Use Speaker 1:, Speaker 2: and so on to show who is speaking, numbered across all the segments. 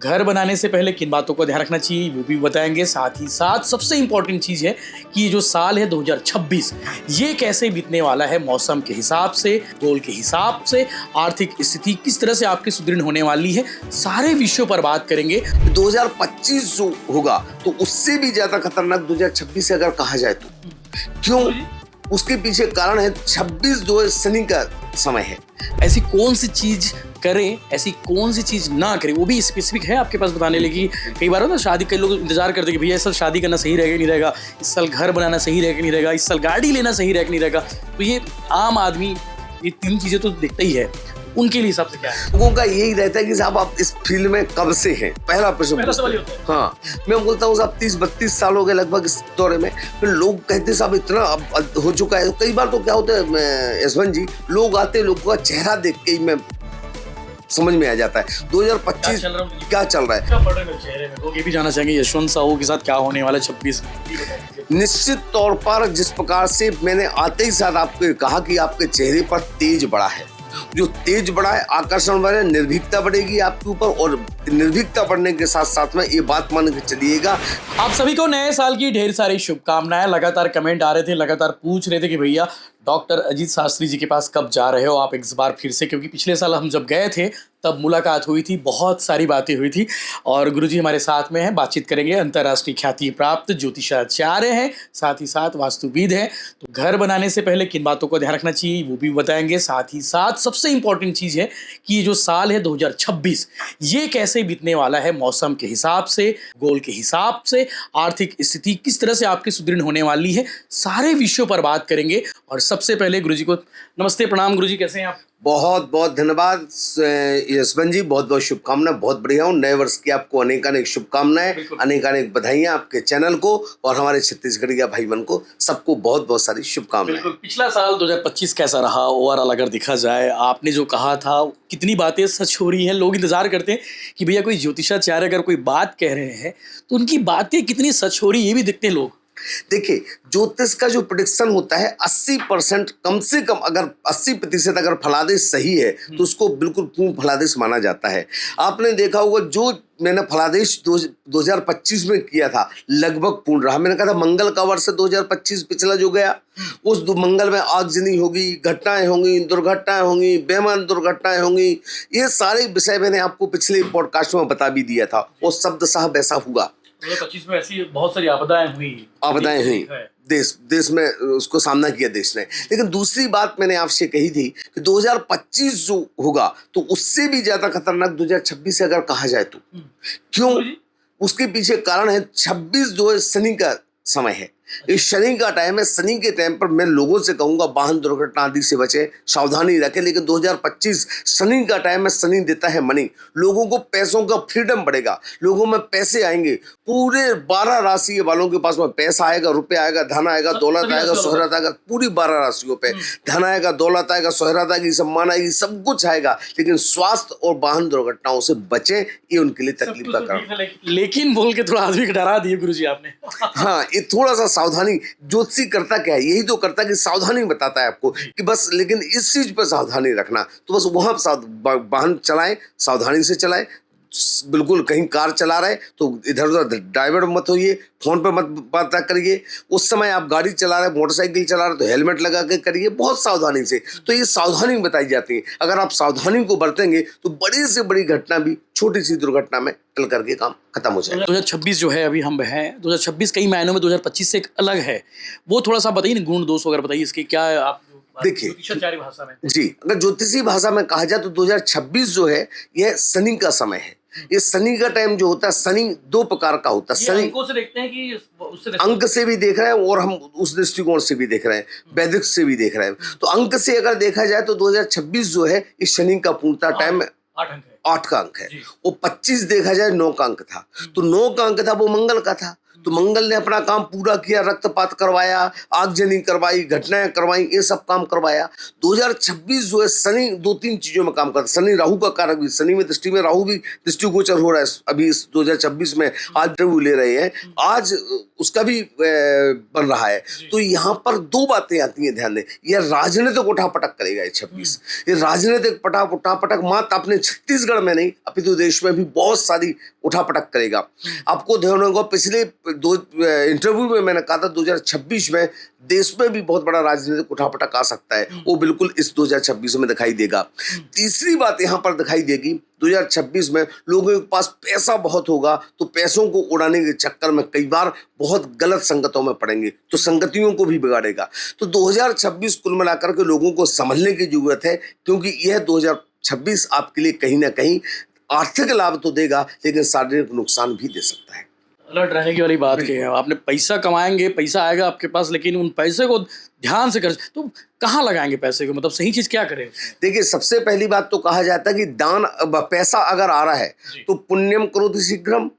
Speaker 1: घर बनाने से पहले किन बातों को ध्यान रखना चाहिए वो भी बताएंगे। साथ ही साथ सबसे इम्पोर्टेंट चीज़ है कि ये जो साल है 2026 ये कैसे बीतने वाला है, मौसम के हिसाब से, गोल के हिसाब से, आर्थिक स्थिति किस तरह से आपकी सुदृढ़ होने वाली है, सारे विषयों पर बात करेंगे।
Speaker 2: 2025 जो होगा तो उससे भी ज्यादा खतरनाक 2026 अगर कहा जाए तो क्यों, उसके पीछे कारण है 26 जो शनि का समय है।
Speaker 1: ऐसी कौन सी चीज करें, ऐसी कौन सी चीज ना करें, वो भी स्पेसिफिक है आपके पास बताने लगी। कई बार होता है शादी, कई लोग इंतजार करते हैं कि भैया इस साल शादी करना सही रहेगा नहीं रहेगा, इस साल घर बनाना सही रहेगा नहीं रहेगा, इस साल गाड़ी लेना सही रहेगा नहीं रहेगा। तो ये आम आदमी ये तीन चीजें तो देखता ही है, उनके लिए हिसाब से क्या है?
Speaker 2: लोगों का यही रहता है कि साहब आप इस फील्ड में कब से हैं, पहला प्रश्न
Speaker 1: सवाल होता है।
Speaker 2: हाँ, मैं बोलता हूँ साहब 30-32 साल हो गए लगभग इस दौरे में। फिर लोग कहते साहब इतना अब हो चुका है। कई बार तो क्या होता है यशवंत जी, लोग आते, लोगों का चेहरा देख के ही मैं समझ में आ जाता है 2025 क्या चल रहा है।
Speaker 1: क्या पढ़ रहे हैं चेहरे में? लोग ये भी जानना चाहेंगे यशवंत साहू के साथ क्या होने वाला है 26 में।
Speaker 2: निश्चित तौर पर जिस प्रकार से मैंने आते ही साथ आपको कहा कि आपके चेहरे पर तेज बड़ा है, जो तेज बड़ा है, आकर्षण बढ़े, निर्भीकता बढ़ेगी आपके ऊपर, और निर्भीकता बढ़ने के साथ साथ में ये बात मान के चलिएगा।
Speaker 1: आप सभी को नए साल की ढेर सारी शुभकामनाएं। लगातार कमेंट आ रहे थे, लगातार पूछ रहे थे कि भैया डॉक्टर अजीत शास्त्री जी के पास कब जा रहे हो आप एक बार फिर से, क्योंकि पिछले साल हम जब गए थे तब मुलाकात हुई थी, बहुत सारी बातें हुई थी। और गुरुजी हमारे साथ में हैं, बातचीत करेंगे। अंतर्राष्ट्रीय ख्याति प्राप्त ज्योतिषाचार्य हैं, साथ ही साथ वास्तुविद हैं। तो घर बनाने से पहले किन बातों को ध्यान रखना चाहिए वो भी बताएंगे। साथ ही साथ सबसे इम्पोर्टेंट चीज़ है कि ये जो साल है 2026 ये कैसे बीतने वाला है, मौसम के हिसाब से, गोल के हिसाब से, आर्थिक स्थिति किस तरह से आपकी सुदृढ़ होने वाली है, सारे विषयों पर बात करेंगे। और सबसे पहले गुरुजी को नमस्ते, प्रणाम। गुरुजी कैसे हैं आप?
Speaker 2: बहुत बहुत धन्यवाद यशवंत जी, बहुत बहुत शुभकामनाएं। बहुत बढ़िया हूँ। नए वर्ष की आपको अनेक अनेक शुभकामनाएं, अनेक अनेक बधाइयां आपके चैनल को और हमारे छत्तीसगढ़िया भाई बहन को, सबको बहुत बहुत सारी शुभकामनाएं।
Speaker 1: पिछला साल 2025 कैसा रहा ओवरऑल अगर देखा जाए? आपने जो कहा था कितनी बातें सच हो रही हैं। लोग इंतजार करते हैं कि भैया कोई ज्योतिषाचार्य अगर कोई बात कह रहे हैं तो उनकी बातें कितनी सच हो रही है, ये भी देखते हैं लोग।
Speaker 2: देखिए, ज्योतिष का जो प्रेडिक्शन होता है 80% कम से कम, अगर 80% अगर फलादेश सही है तो उसको बिल्कुल पूर्ण फलादेश माना जाता है। आपने देखा होगा जो मैंने फलादेश 2025 में किया था लगभग पूर्ण रहा। मैंने कहा था मंगल का वर्ष 2025 पिछला जो गया, उस मंगल में आगजनी होगी, घटनाएं होंगी, दुर्घटनाएं होंगी, बेमान दुर्घटनाएं होंगी। ये सारे विषय मैंने आपको पिछले पॉडकास्ट में बता भी दिया था, और शब्द साहब ऐसा हुआ।
Speaker 1: 2025 में ऐसी बहुत सारी आपदाएं हुई
Speaker 2: देश में उसको सामना किया देश ने। लेकिन दूसरी बात मैंने आपसे कही थी कि 2025 जो होगा तो उससे भी ज्यादा खतरनाक 2026 अगर कहा जाए तो क्यों, उसके पीछे कारण है 26 जो शनि का समय है। इस शनि का टाइम है। शनि के टाइम पर मैं लोगों से कहूंगा वाहन दुर्घटना आदि से बचे, सावधानी रखें। लेकिन 2025 शनि का टाइम है। शनि देता है मनी, लोगों को पैसों का फ्रीडम बढ़ेगा, लोगों में पैसे आएंगे। पूरे 12 राशि वालों के पास में पैसा आएगा, रुपया आएगा, धन आएगा, दौलत आएगा, शोहरत आएगा। पूरी 12 राशियों पे धन आएगा, दौलत आएगा, शोहरत आएगी, सम्मान आएगी, सब कुछ आएगा। लेकिन स्वास्थ्य और वाहन दुर्घटनाओं से बचे, ये उनके लिए तकलीफ का कारण।
Speaker 1: लेकिन बोल के थोड़ा आदमी को डरा दिए गुरुजी आपने।
Speaker 2: हाँ, ये थोड़ा सा सावधानी। ज्योतिषी करता क्या है, यही तो करता है कि सावधानी बताता है आपको कि बस, लेकिन इस चीज पर सावधानी रखना। तो बस वहां वाहन चलाएं, सावधानी से चलाएं। बिल्कुल कहीं कार चला रहे तो इधर उधर डाइवर्ट मत होइए, फोन पे मत बात करिए। उस समय आप गाड़ी चला रहे, मोटरसाइकिल चला रहे तो हेलमेट लगा के करिए, बहुत सावधानी से। तो ये सावधानी बताई जाती है। अगर आप सावधानी को बरतेंगे तो बड़ी से बड़ी घटना भी छोटी सी दुर्घटना में टल करके काम खत्म हो जाएगा।
Speaker 1: 2026 जो है अभी हम हैं, 2026 कई मायनों में 2025 से एक अलग है। वो थोड़ा सा बताइए ना, गुण दोष वगैरह बताइए इसके, क्या आप
Speaker 2: देखिए
Speaker 1: ज्योतिषाचार्य भाषा में
Speaker 2: जी, अगर ज्योतिषी भाषा में कहा जाए तो 2026 जो है यह शनि का समय है। ये शनि का टाइम जो होता है, शनि 2 प्रकार का होता है। शनि
Speaker 1: अंकों से देखते हैं कि उससे
Speaker 2: अंक से भी देख रहे हैं और हम उस दृष्टिकोण से भी देख रहे हैं, वैदिक से भी देख रहे हैं। तो अंक से अगर देखा जाए तो 2026 जो है इस शनि का पूर्णता टाइम
Speaker 1: 8
Speaker 2: का अंक है। वो 25 देखा जाए 9 का अंक था, तो 9 का अंक था वो मंगल का था। तो मंगल ने अपना काम पूरा किया, रक्तपात करवाया, आगजनी करवाई, घटनाएं करवाई, ये सब काम करवाया। 2026 जो है शनि 2-3 चीजों में काम करता है। शनि राहु का कारक भी, शनि में दृष्टि में राहु भी दृष्टिगोचर हो रहा है अभी इस 2026 में। आज इंटरव्यू ले रहे हैं, आज उसका भी बन रहा है। तो यहाँ पर दो बातें आती हैं, ध्यान दें। यह राजनीतिक उठापटक करेगा ये 26। ये राजनीतिक उठापटक मात्र अपने छत्तीसगढ़ में नहीं अपितु देश में भी बहुत सारी उठापटक करेगा। आपको ध्यान होगा पिछले दो इंटरव्यू में मैंने कहा था 2026 में देश में भी बहुत बड़ा राजनीतिक उठापटक आ सकता है, वो बिल्कुल इस 2026 में दिखाई देगा। तीसरी बात यहाँ पर दिखाई देगी, 2026 में लोगों के पास पैसा बहुत होगा, तो पैसों को उड़ाने के चक्कर में कई बार बहुत गलत संगतों में पड़ेंगे, तो संगतियों को भी बिगाड़ेगा। तो 2026 कुल मिलाकर के लोगों को समझने की जरूरत है, क्योंकि यह 2026 आपके लिए कहीं ना कहीं आर्थिक लाभ तो देगा, लेकिन शारीरिक नुकसान भी दे सकता है।
Speaker 1: अलर्ट रहने की वाली बात की है आपने। पैसा कमाएंगे, पैसा आएगा आपके पास, लेकिन उन पैसे को ध्यान से कर, तो कहाँ लगाएंगे पैसे को, मतलब सही चीज क्या करें?
Speaker 2: देखिए, सबसे पहली बात तो कहा जाता है कि दान, पैसा अगर आ रहा है तो पुण्यम करोति शीघ्रम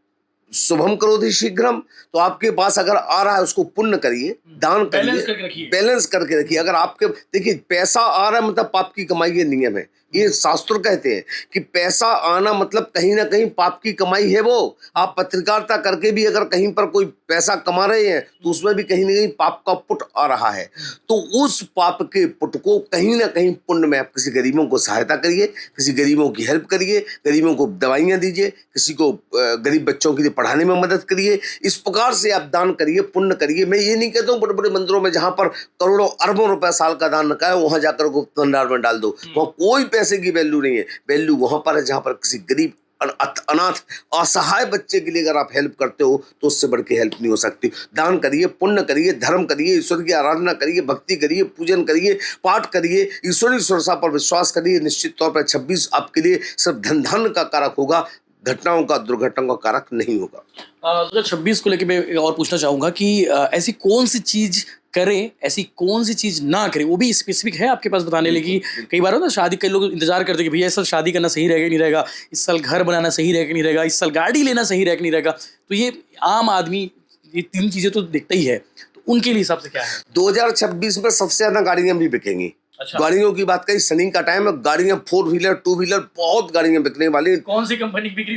Speaker 2: शुभम करोति शीघ्रम। तो आपके पास अगर आ रहा है उसको पुण्य करिए, दान करिए, बैलेंस करके रखिए। अगर आपके, देखिए, पैसा आ रहा है मतलब पाप की कमाई के नियम है। ये शास्त्र कहते हैं कि पैसा आना मतलब कहीं ना कहीं पाप की कमाई है। वो आप पत्रकारिता करके भी अगर कहीं पर कोई पैसा कमा रहे हैं तो उसमें भी कहीं ना कहीं पाप का पुट आ रहा है। तो उस पाप के पुट को कहीं ना कहीं पुण्य में आप किसी गरीबों को सहायता करिए, किसी गरीबों की हेल्प करिए, गरीबों को दवाइयाँ दीजिए, किसी को गरीब बच्चों के लिए पढ़ाने में मदद करिए। इस प्रकार से आप दान करिए, पुण्य करिए। मैं ये नहीं कहता हूँ बड़े बड़े मंदिरों में जहाँ पर करोड़ों अरबों रुपए साल का दान रखा है वहाँ जाकर गुप्त भंडार में डाल दो, वहाँ कोई पैसे की वैल्यू नहीं है। वैल्यू वहां पर है जहां पर किसी गरीब, अनाथ, असहाय बच्चे के लिए अगर आप हेल्प करते हो तो उससे बढ़ के हेल्प नहीं हो सकती। दान करिए, पुण्य करिए, धर्म करिए, ईश्वर की आराधना करिए, भक्ति करिए, पूजन करिए, पाठ करिए, ईश्वरी सुरक्षा पर विश्वास करिए। निश्चित तौर पर 26 आपके लिए सिर्फ धन का कारक होगा, घटनाओं का, दुर्घटनाओं का कारक नहीं होगा।
Speaker 1: 2026 को लेकर मैं और पूछना चाहूंगा कि ऐसी कौन सी चीज करें, ऐसी कौन सी चीज ना करें, वो भी स्पेसिफिक है आपके पास बताने लगी? कई बार होता है शादी, कई लोग इंतजार करते हैं कि भैया इस साल शादी करना सही रहेगा नहीं रहेगा, इस साल घर बनाना सही रहेगा नहीं रहेगा, इस साल गाड़ी लेना सही रहेगा नहीं रहेगा। तो ये आम आदमी ये 3 चीजें तो देखता ही है, तो उनके लिए हिसाब से क्या है?
Speaker 2: 2026 में सबसे ज्यादा गाड़ियां भी बिकेंगी।
Speaker 1: अच्छा।
Speaker 2: गाड़ियों की बात करी, शनि का टाइम है, गाड़ियां 4 व्हीलर 2 व्हीलर बहुत गाड़ियां बिकने वाली।
Speaker 1: कौन सी कंपनी की बिक्री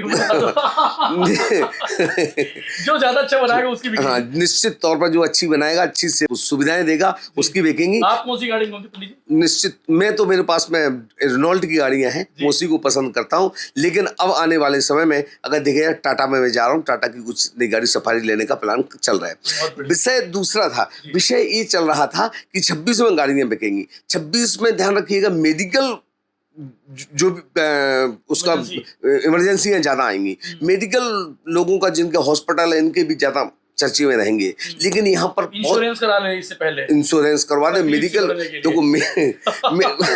Speaker 1: जो ज्यादा अच्छा बनाएगा उसकी बिक्री।
Speaker 2: हाँ, निश्चित तौर पर जो अच्छी बनाएगा, अच्छी से सुविधाएं देगा, उसकी बिकेंगी।
Speaker 1: आप कौन सी गाड़ी
Speaker 2: निश्चित, मैं तो, मेरे पास में रेनॉल्ट की गाड़ियां हैं, उसी को पसंद करता हूं। लेकिन अब आने वाले समय में अगर देखिए टाटा में मैं जा रहा हूं, टाटा की कुछ नई गाड़ी सफारी लेने का प्लान चल रहा है। विषय दूसरा था, विषय ये चल रहा था कि 26 में गाड़ियां बिकेंगी। 26 में ध्यान रखिएगा मेडिकल जो उसका इमरजेंसी ज्यादा आएंगी, मेडिकल लोगों का जिनके हॉस्पिटल है इनके भी ज्यादा चर्चे में रहेंगे। लेकिन यहाँ पर
Speaker 1: इंश्योरेंस करा ले, इससे पहले
Speaker 2: इंश्योरेंस करवा दे, मेडिकल। देखो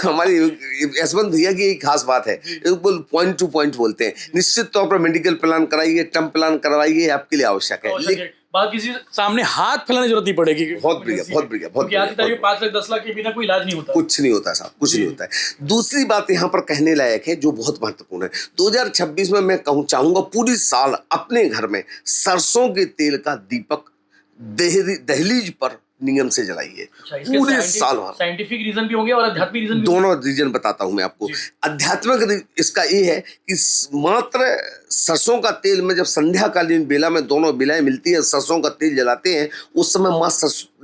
Speaker 2: हमारी यशवंत भैया की एक खास बात है, पॉइंट टू पॉइंट बोलते हैं। निश्चित तौर पर मेडिकल प्लान कराइए, टर्म प्लान करवाइए, आपके लिए आवश्यक है। लेकिन
Speaker 1: बात किसी सामने हाथ फैलाने की जरूरत नहीं पड़ेगी।
Speaker 2: बहुत बढ़िया, बहुत बढ़िया, बहुत बढ़िया।
Speaker 1: 5 लाख 10 लाख के बिना कोई इलाज नहीं होता,
Speaker 2: कुछ नहीं होता साहब, कुछ नहीं होता है। दूसरी बात यहाँ पर कहने लायक है जो बहुत महत्वपूर्ण है, 2026 में मैं चाहूंगा पूरी साल अपने घर में सरसों के तेल का दीपक दहलीज पर नियम से जलाइए। पूरे साल भर।
Speaker 1: साइंटिफिक रीजन भी होंगे और आध्यात्मिक रीजन भी,
Speaker 2: दोनों रीजन बताता हूं मैं आपको। आध्यात्मिक इसका ये है कि मात्र सरसों का तेल में जब संध्याकालीन बेला में दोनों बेलाएं मिलती है, सरसों का तेल जलाते हैं, उस समय माँ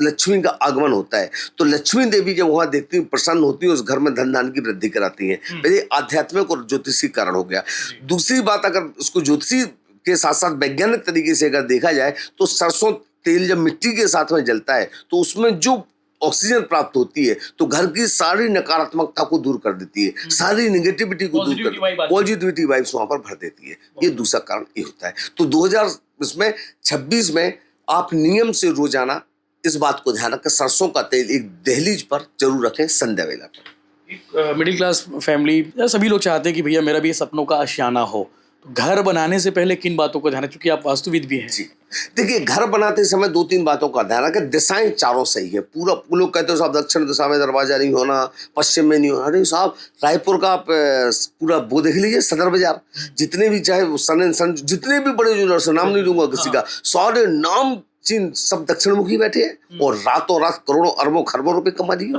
Speaker 2: लक्ष्मी का आगमन होता है। तो लक्ष्मी देवी जब वहां देखती हैं, प्रसन्न होती है, उस घर में धन धान की वृद्धि कराती है। पहले आध्यात्मिक और ज्योतिषी कारण हो गया। दूसरी बात, अगर उसको ज्योतिषी के साथ साथ वैज्ञानिक तरीके से अगर देखा जाए तो सरसों तेल जब मिट्टी के साथ में जलता है तो उसमें जो ऑक्सीजन प्राप्त होती है तो घर की सारी नकारात्मकता को दूर कर देती है, सारी निगेटिविटी को दूर कर, पॉजिटिविटी वाइब्स वहां पर भर देती है। ये दूसरा कारण ये होता है। तो 2026 में आप नियम से रोजाना इस बात को ध्यान रखें, सरसों का तेल एक दहलीज पर जरूर रखें संध्या वेला पर।
Speaker 1: मिडिल क्लास फैमिली, सभी लोग चाहते हैं कि भैया मेरा भी सपनों का आशियाना हो, घर बनाने से पहले किन बातों का ध्यान है, क्योंकि आप वास्तुविद भी हैं?
Speaker 2: जी देखिए, घर बनाते समय 2-3 बातों का ध्यान रखें। दिशाएं चारों सही है। पूरा लोग कहते हो साहब दक्षिण दिशा में दरवाजा नहीं होना, पश्चिम में नहीं होना। अरे साहब, रायपुर का आप पूरा वो देख लीजिए, सदर बाजार, जितने भी चाहे सन जितने भी बड़े ज्वेलर्स, नाम नहीं लूंगा किसी का, सारे नाम चीन सब दक्षिण मुखी बैठे हैं और रातों रात करोड़ों अरबों खरबों रुपए कमा दिए।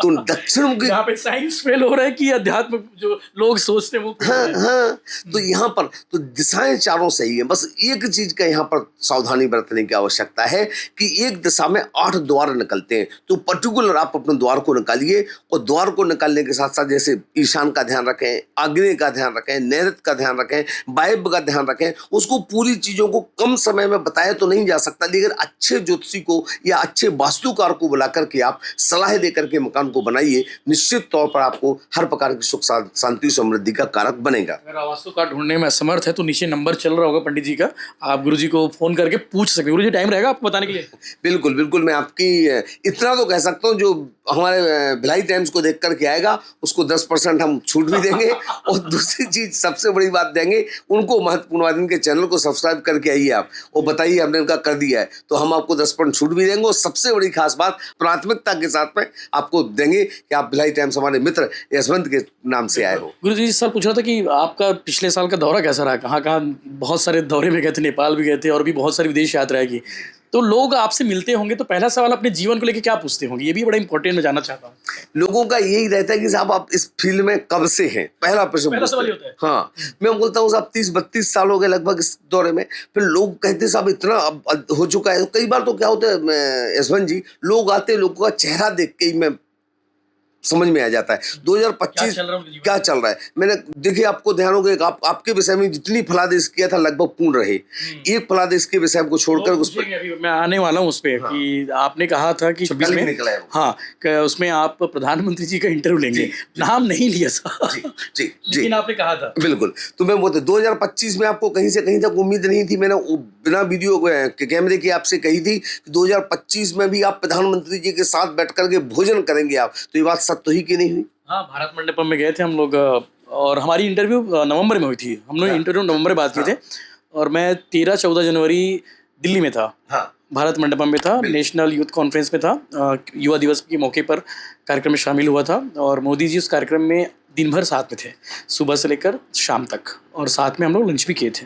Speaker 2: तो दक्षिण मुखी,
Speaker 1: यहाँ पे साइंस फेल हो रहा है कि अध्यात्म जो लोग सोचते हैं वो
Speaker 2: हाँ हाँ, तो यहाँ पर तो दिशाएं चारों सही है। बस एक चीज का यहाँ पर सावधानी बरतने की आवश्यकता है कि एक दिशा में 8 द्वार निकलते हैं, तो पर्टिकुलर आप अपने द्वार को निकालिए और द्वार को निकालने के साथ साथ जैसे ईशान का ध्यान रखें, आग्नेय का ध्यान रखें, नैऋत्य का ध्यान रखें, वायव्य का ध्यान रखें। उसको पूरी चीजों को कम समय में बताया तो नहीं जा सकता, लेकिन अच्छे ज्योतिषी को या अच्छे वास्तुकार को बुला करके आप सलाह देकर के मकान को बनाइए। निश्चित तौर पर आपको हर प्रकार की सुख शांति समृद्धि का कारक बनेगा।
Speaker 1: अगर वास्तुकार ढूंढने में असमर्थ है तो नीचे नंबर चल रहा होगा पंडित जी का, आप गुरुजी को फोन करके पूछ सकते हैं। गुरुजी टाइम रहेगा आपको बताने के लिए?
Speaker 2: बिल्कुल बिल्कुल, मैं आपकी इतना तो कह सकता हूँ, जो हमारे भिलाई टाइम्स को देख करके आएगा उसको 10% हम छूट भी देंगे। और दूसरी चीज सबसे बड़ी बात देंगे उनको, महत्वपूर्ण के चैनल को सब्सक्राइब करके आइए आप और बताइए हमने उनका कर दिया है, तो हम आपको 10% छूट भी देंगे। और सबसे बड़ी खास बात, प्राथमिकता के साथ में आपको देंगे कि आप भिलाई टाइम्स हमारे मित्र यशवंत के नाम से आए हो।
Speaker 1: गुरुजी इस साल पूछ रहा था कि आपका पिछले साल का दौरा कैसा रहा? कहाँ कहाँ बहुत सारे दौरे में गए थे, नेपाल भी गए थे और भी बहुत सारी विदेश यात्राएं की। तो लोग आपसे मिलते होंगे तो पहला सवाल अपने जीवन को लेकर क्या पूछते होंगे? ये भी बड़ा इंपॉर्टेंट मैं जानना चाहता हूँ।
Speaker 2: लोगों का यही रहता है कि साहब आप इस फील्ड में कब से हैं, पहला प्रश्न
Speaker 1: पहला सवाल
Speaker 2: पूछते
Speaker 1: ये
Speaker 2: हैं।
Speaker 1: होता है।
Speaker 2: हाँ, मैं बोलता हूँ साहब 30-32 साल हो गए लगभग इस दौरे में। फिर लोग कहते साहब इतना अब हो चुका है। कई बार तो क्या होता है यशवंत जी, लोग आते, लोगों का चेहरा देख के ही मैं समझ में आ जाता है 2025 क्या चल रहा है। मैंने देखिए, आपको ध्यान होगा आपके विषय में जितनी फलादेश किया था लगभग पूर्ण रहे। एक फलादेश के विषय को छोड़कर उस पर
Speaker 1: मैं आने वाला हूँ उस पर।
Speaker 2: हाँ।
Speaker 1: कि आपने कहा था कि 26 में
Speaker 2: निकला है।
Speaker 1: हाँ, उसमें आप प्रधानमंत्री जी का इंटरव्यू लेंगे, नाम नहीं लिया था।
Speaker 2: जी जी जी,
Speaker 1: लेकिन आपने कहा था।
Speaker 2: बिल्कुल। तो मैं बोलते 2025 में आपको कहीं से कहीं तक उम्मीद नहीं थी। मैंने बिना वीडियो के कैमरे के आपसे कही थी कि 2025 में भी आप प्रधानमंत्री जी के साथ बैठ करके भोजन करेंगे आप। तो ये बात सत्य तो ही की नहीं हुई?
Speaker 1: हाँ, भारत मंडपम में गए थे हम लोग और हमारी इंटरव्यू नवंबर में हुई थी। हम लोग इंटरव्यू नवंबर में बात किए थे और मैं 13-14 जनवरी दिल्ली में था।
Speaker 2: हाँ,
Speaker 1: भारत मंडपम में था, नेशनल यूथ कॉन्फ्रेंस में था। युवा दिवस के मौके पर कार्यक्रम में शामिल हुआ था और मोदी जी उस कार्यक्रम में दिन भर साथ में थे, सुबह से लेकर शाम तक, और साथ में हम लोग लंच भी किए थे।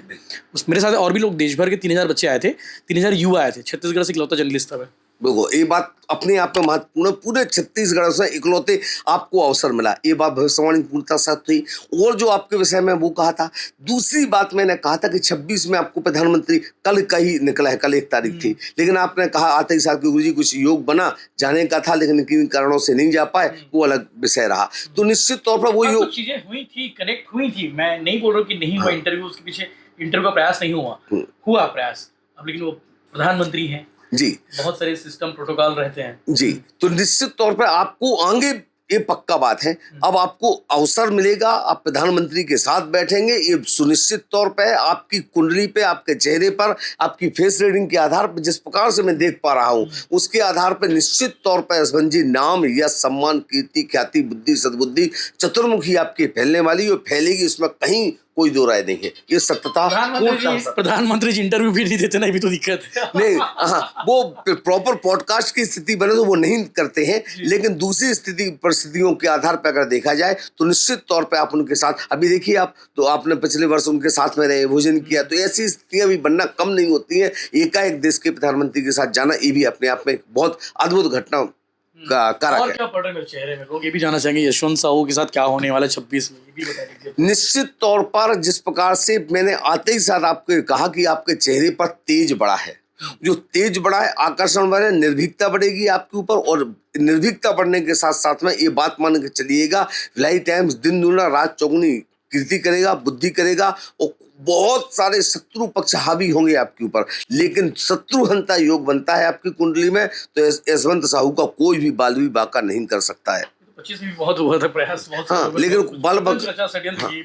Speaker 1: उस मेरे साथ और भी लोग, देश भर के 3000 बच्चे आए थे, 3000 युवा आए थे। छत्तीसगढ़ से इकलौता जर्नलिस्ट था मैं।
Speaker 2: देखो ये बात अपने आप में महत्वपूर्ण है। पूरे छत्तीसगढ़ से इकलौते आपको अवसर मिला, ये बात भविष्यवाणी पूर्णता सत्य हुई। और जो आपके विषय में वो कहा था, दूसरी बात मैंने कहा था कि 26 में आपको प्रधानमंत्री कल का ही निकला है, कल 1 तारीख थी, लेकिन आपने कहा आते ही साथ कि गुरुजी कुछ योग बना, जाने का था लेकिन किन कारणों से नहीं जा पाए, वो अलग विषय रहा। तो निश्चित तौर पर वो योग
Speaker 1: चीजें हुई थी, कनेक्ट हुई थी। मैं नहीं बोल रहा हूँ कि नहीं हुआ इंटरव्यू, उसके पीछे इंटरव्यू का प्रयास नहीं हुआ प्रयास अब, लेकिन वो प्रधानमंत्री हैं
Speaker 2: जी,
Speaker 1: बहुत सारे सिस्टम प्रोटोकॉल रहते हैं
Speaker 2: जी। तो निश्चित तौर पर आपको आगे, ये पक्का बात है, अब आपको अवसर मिलेगा, आप प्रधानमंत्री के साथ बैठेंगे। ये सुनिश्चित तौर पे आपकी कुंडली पे, आपके चेहरे पर, आपकी फेस रीडिंग के आधार पर, जिस प्रकार से मैं देख पा रहा हूँ उसके आधार पर निश्चित तौर पर यशवंत जी नाम, यश, सम्मान, कीर्ति, ख्याति, बुद्धि, सद्बुद्धि, चतुर्मुखी आपकी फैलने वाली और फैलेगी, इसमें कहीं कोई दो राय नहीं है। ये सत्यता।
Speaker 1: प्रधानमंत्री जी इंटरव्यू भी नहीं देते ना, अभी तो दिक्कत है।
Speaker 2: नहीं, हाँ, वो प्रॉपर पॉडकास्ट की स्थिति बने तो वो नहीं करते हैं, लेकिन दूसरी स्थिति परिस्थितियों के आधार पर अगर देखा जाए तो निश्चित तौर पे आप उनके साथ, अभी देखिए आप तो आपने पिछले वर्ष उनके साथ में रहे, भोजन किया, तो ऐसी स्थितियां भी बनना कम नहीं होती है। एकाएक देश के प्रधानमंत्री के साथ जाना, ये भी अपने आप में बहुत अद्भुत घटना का कारक है।
Speaker 1: क्या पढ़ रहे मेरे चेहरे में? लोग ये भी जानना चाहेंगे यशवंत साहू के साथ क्या होने वाला 26 में, ये भी बता दीजिए।
Speaker 2: निश्चित तौर पर जिस प्रकार से मैंने आते ही साथ आपको कहा कि आपके चेहरे पर तेज बड़ा है, जो तेज बड़ा है, आकर्षण बढ़े, निर्भीकता बढ़ेगी आपके ऊपर। और निर्भीकता बढ़ने के साथ साथ में ये बात मान के चलिएगा, भिलाई टाइम्स दिन दूना रात चौगुनी कीर्ति करेगा, बुद्धि करेगा और बहुत सारे शत्रु पक्ष हावी होंगे आपके ऊपर, लेकिन शत्रुहंता योग बनता है आपकी कुंडली में, तो यशवंत साहू का कोई भी बाल भी बाका नहीं कर सकता है।
Speaker 1: 25 में भी बहुत हुआ था प्रयास, बहुत
Speaker 2: हाँ, लेकिन बाल बाका,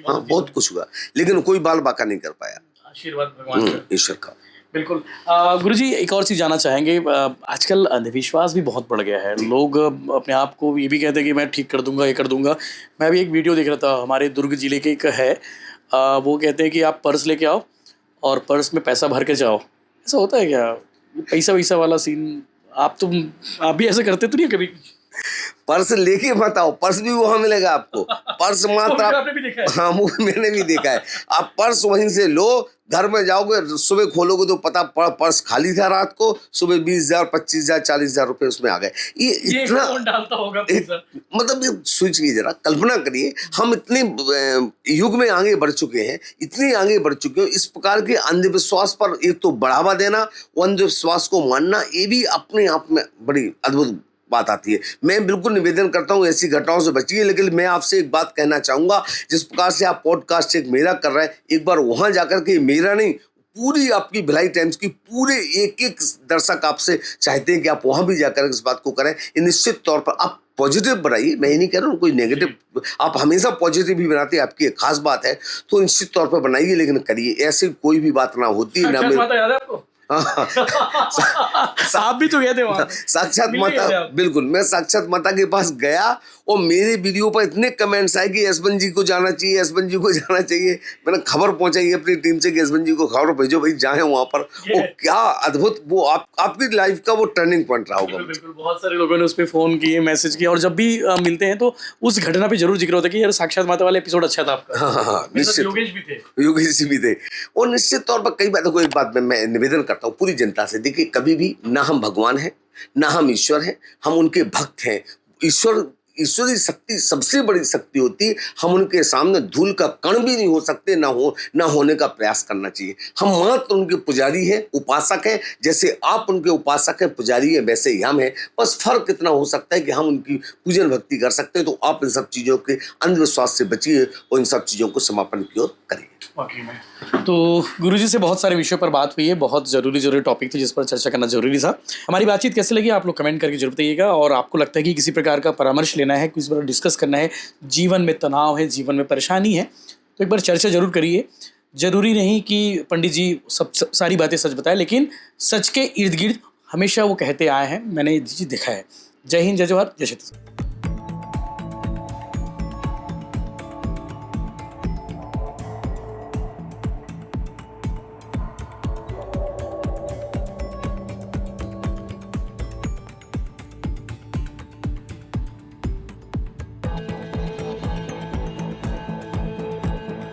Speaker 2: हाँ, बहुत कुछ हुआ, लेकिन कोई बाल बाका नहीं कर पाया।
Speaker 1: आशीर्वाद भगवान का,
Speaker 2: ईश्वर का।
Speaker 1: बिल्कुल। गुरुजी एक और चीज़ जानना चाहेंगे, आजकल अंधविश्वास भी बहुत बढ़ गया है। लोग अपने आप को ये भी कहते हैं कि मैं ठीक कर दूंगा, ये कर दूंगा। मैं भी एक वीडियो देख रहा था, हमारे दुर्ग जिले के एक है वो कहते हैं कि आप पर्स लेके आओ और पर्स में पैसा भर के जाओ। ऐसा होता है क्या? पैसा वैसा वाला सीन आप भी ऐसे करते तो नहीं कभी?
Speaker 2: पर्स लेके मत आओ, पर्स भी वहां मिलेगा आपको। पर्स मात्र
Speaker 1: आपने भी देखा है?
Speaker 2: हाँ, मैंने भी देखा है। आप पर्स वहीं से लो, घर में जाओगे, सुबह खोलोगे तो पता पर्स खाली था रात को, सुबह 20,000, 25,000, 40,000 रुपए उसमें आ गए। ये इतना
Speaker 1: कौन डालता होगा पैसा?
Speaker 2: मतलब ये सोचिए जरा, कल्पना करिए, हम इतने युग में आगे बढ़ चुके हैं, इतने आगे बढ़ चुके हैं, इस प्रकार के अंधविश्वास पर एक तो बढ़ावा देना, अंधविश्वास को मानना, ये भी अपने आप में बड़ी अद्भुत बात आती है। मैं बिल्कुल निवेदन करता हूं ऐसी घटनाओं से बचिए, लेकिन मैं आपसे एक बात कहना चाहूंगा, जिस प्रकार से आप पॉडकास्ट एक मेरा कर रहे हैं, एक बार वहां जाकर के, मेरा नहीं, पूरी आपकी भिलाई टाइम्स की पूरे एक दर्शक आपसे चाहते हैं कि आप वहां भी जाकर इस बात को करें। ये निश्चित तौर पर आप पॉजिटिव बनाइए, मैं ये नहीं कह रहा हूँ कोई नेगेटिव, आप हमेशा पॉजिटिव ही बनाते हैं, आपकी एक खास बात है तो निश्चित तौर पर बनाइए, लेकिन करिए, ऐसी कोई भी बात ना होती ना।
Speaker 1: याद है आपको? आप भी तो गए थे वहां।
Speaker 2: साक्षात माता, बिल्कुल, मैं साक्षात माता के पास गया और मेरे वीडियो पर इतने कमेंट्स आए कि यशवंत जी को जाना चाहिए, यशवंत जी को जाना चाहिए। मैंने खबर पहुंचाई अपनी टीम से कि यशवंत जी को खबर भेजो भाई, जाए वहां पर। वो क्या अद्भुत, वो आपकी लाइफ का वो टर्निंग पॉइंट रहा होगा।
Speaker 1: बिल्कुल, बहुत सारे लोगों ने उस पर फोन किए, मैसेज किए, और जब भी मिलते हैं तो उस घटना पे जरूर जिक्र होता है कि यार साक्षात माता वाला एपिसोड अच्छा था आपका।
Speaker 2: हाँ, निश्चित।
Speaker 1: योगेश भी थे,
Speaker 2: योगेश जी भी थे। और निश्चित तौर पर कई बार देखो, एक बात मैं निवेदन करता हूँ पूरी जनता से, देखिए कभी भी ना हम भगवान हैं, ना हम ईश्वर हैं, हम उनके भक्त हैं। ईश्वरी शक्ति सबसे बड़ी शक्ति होती है, हम उनके सामने धूल का कण भी नहीं हो सकते, ना होने का प्रयास करना चाहिए। हम मात्र उनके पुजारी हैं, उपासक हैं। जैसे आप उनके उपासक हैं, पुजारी हैं, वैसे ही हम हैं। बस फर्क इतना हो सकता है कि हम उनकी पूजन भक्ति कर सकते हैं। तो आप इन सब चीज़ों के अंधविश्वास से बचिए और इन सब चीज़ों को समापन की ओर करिए।
Speaker 1: वाकई में। तो गुरुजी से बहुत सारे विषयों पर बात हुई है, बहुत जरूरी टॉपिक थे जिस पर चर्चा करना जरूरी था। हमारी बातचीत कैसे लगी आप लोग कमेंट करके जरूर बताइएगा, और आपको लगता है कि किसी प्रकार का परामर्श लेना है, किसी पर डिस्कस करना है, जीवन में तनाव है, जीवन में परेशानी है, तो एक बार चर्चा जरूर करिए। जरूरी नहीं कि पंडित जी सारी बातें सच बताएं, लेकिन सच के इर्द गिर्द हमेशा वो कहते आए हैं, मैंने देखा है। जय हिंद, जय जवाहर, जय छत्तीसगढ़।